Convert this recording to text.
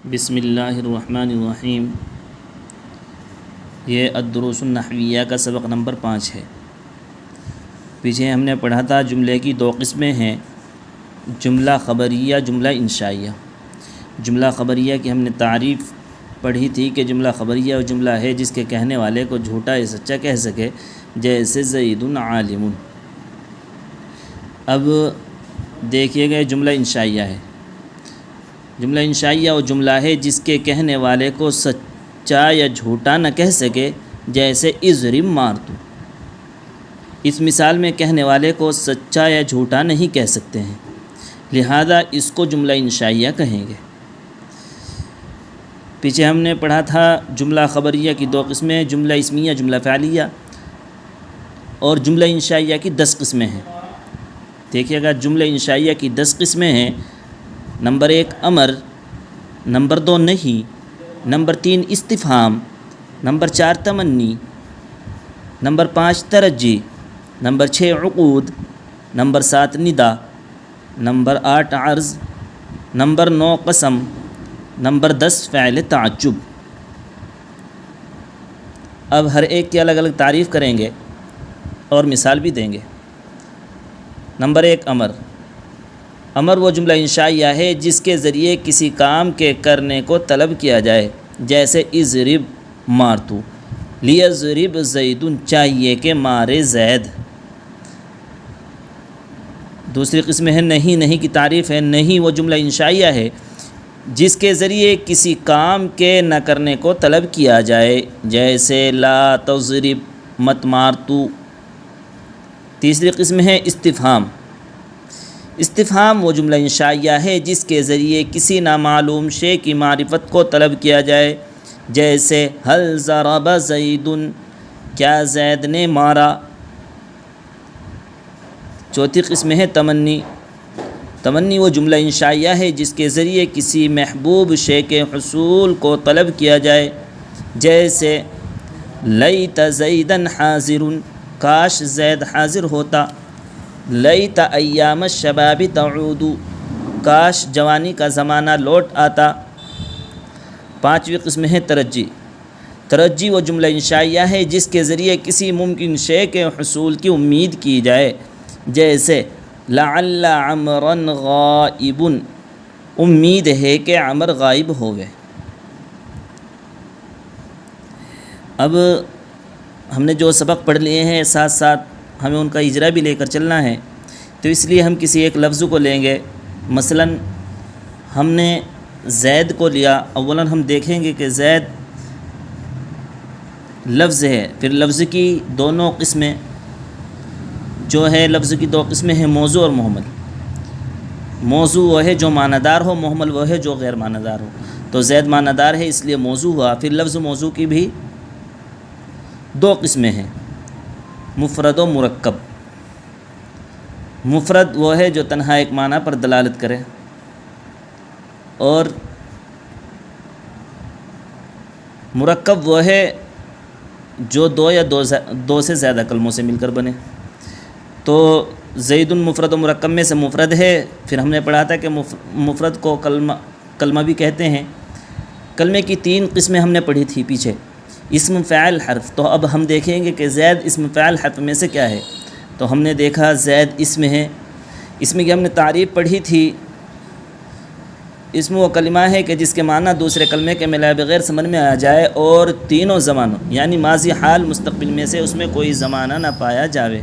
بسم اللہ الرحمن الرحیم۔ یہ الدروس النحویہ کا سبق نمبر 5 ہے۔ پیچھے ہم نے پڑھا تھا جملے کی 2 قسمیں ہیں، جملہ خبریہ، جملہ انشائیہ۔ جملہ خبریہ کی ہم نے تعریف پڑھی تھی کہ جملہ خبریہ وہ جملہ ہے جس کے کہنے والے کو جھوٹا یا سچا کہہ سکے، جیسے زید عالم۔ اب دیکھیے گا جملہ انشائیہ ہے۔ جملہ انشائیہ وہ جملہ ہے جس کے کہنے والے کو سچا یا جھوٹا نہ کہہ سکے، جیسے اضرب مار تو۔ اس مثال میں کہنے والے کو سچا یا جھوٹا نہیں کہہ سکتے ہیں، لہذا اس کو جملہ انشائیہ کہیں گے۔ پیچھے ہم نے پڑھا تھا جملہ خبریہ کی 2 قسمیں، جملہ اسمیہ، جملہ فعلیہ، اور جملہ انشائیہ کی 10 قسمیں ہیں۔ دیکھیے گا جملہ انشائیہ کی 10 قسمیں ہیں۔ نمبر 1 امر، نمبر 2 نہیں، نمبر 3 استفہام، نمبر 4 تمنی، نمبر 5 ترجی، نمبر 6 عقود، نمبر 7 ندا، نمبر 8 عرض، نمبر 9 قسم، نمبر 10 فعل تعجب۔ اب ہر ایک کی الگ الگ تعریف کریں گے اور مثال بھی دیں گے۔ نمبر 1 امر۔ امر وہ جملہ انشائیہ ہے جس کے ذریعے کسی کام کے کرنے کو طلب کیا جائے، جیسے اضرب مار تو، لیضرب زید، چاہیے کہ مارے زید۔ دوسری قسم ہے نہیں۔ نہیں کی تعریف ہے، نہیں وہ جملہ انشائیہ ہے جس کے ذریعے کسی کام کے نہ کرنے کو طلب کیا جائے، جیسے لا تضرب، مت مار تو۔ تیسری قسم ہے استفہام۔ استفہام وہ جملہ انشائیہ ہے جس کے ذریعے کسی نامعلوم شے کی معرفت کو طلب کیا جائے، جیسے هل ضرب زید، کیا زید نے مارا۔ چوتھی قسم ہے تمنی۔ تمنی وہ جملہ انشائیہ ہے جس کے ذریعے کسی محبوب شے کے حصول کو طلب کیا جائے، جیسے لیت زیدا حاضر، کاش زید حاضر ہوتا۔ لیت ایام الشباب تعود، کاش جوانی کا زمانہ لوٹ آتا۔ 5ویں قسم ہے ترجی۔ ترجی وہ جملہ انشائیہ ہے جس کے ذریعے کسی ممکن شے کے حصول کی امید کی جائے، جیسے لعل عمرا غائب، امید ہے کہ عمر غائب ہوگئے۔ اب ہم نے جو سبق پڑھ لیے ہیں ساتھ ساتھ ہمیں ان کا اجرا بھی لے کر چلنا ہے، تو اس لیے ہم کسی ایک لفظ کو لیں گے۔ مثلا ہم نے زید کو لیا، اولا ہم دیکھیں گے کہ زید لفظ ہے، پھر لفظ کی دونوں قسمیں جو ہے، لفظ کی 2 قسمیں ہیں، موضوع اور محمل۔ موضوع وہ ہے جو معنی دار ہو، محمل وہ ہے جو غیر معنی دار ہو۔ تو زید معنی دار ہے اس لیے موضوع ہوا۔ پھر لفظ موضوع کی بھی 2 قسمیں ہیں، مفرد و مرکب۔ مفرد وہ ہے جو تنہا ایک معنی پر دلالت کرے، اور مرکب وہ ہے جو 2 یا 2 سے زیادہ کلموں سے مل کر بنے۔ تو زید مفرد و مرکب میں سے مفرد ہے۔ پھر ہم نے پڑھا تھا کہ مفرد کو کلمہ بھی کہتے ہیں۔ کلمے کی 3 قسمیں ہم نے پڑھی تھی پیچھے، اسم، فاعل، حرف۔ تو اب ہم دیکھیں گے کہ زید اسم، فاعل، حرف میں سے کیا ہے۔ تو ہم نے دیکھا زید اسم ہے۔ اسم کی ہم نے تعریف پڑھی تھی۔ اسم وہ کلمہ ہے کہ جس کے معنی دوسرے کلمے کے ملائے بغیر سمجھ میں آ جائے، اور تینوں زمانوں یعنی ماضی، حال، مستقبل میں سے اس میں کوئی زمانہ نہ پایا جاوے۔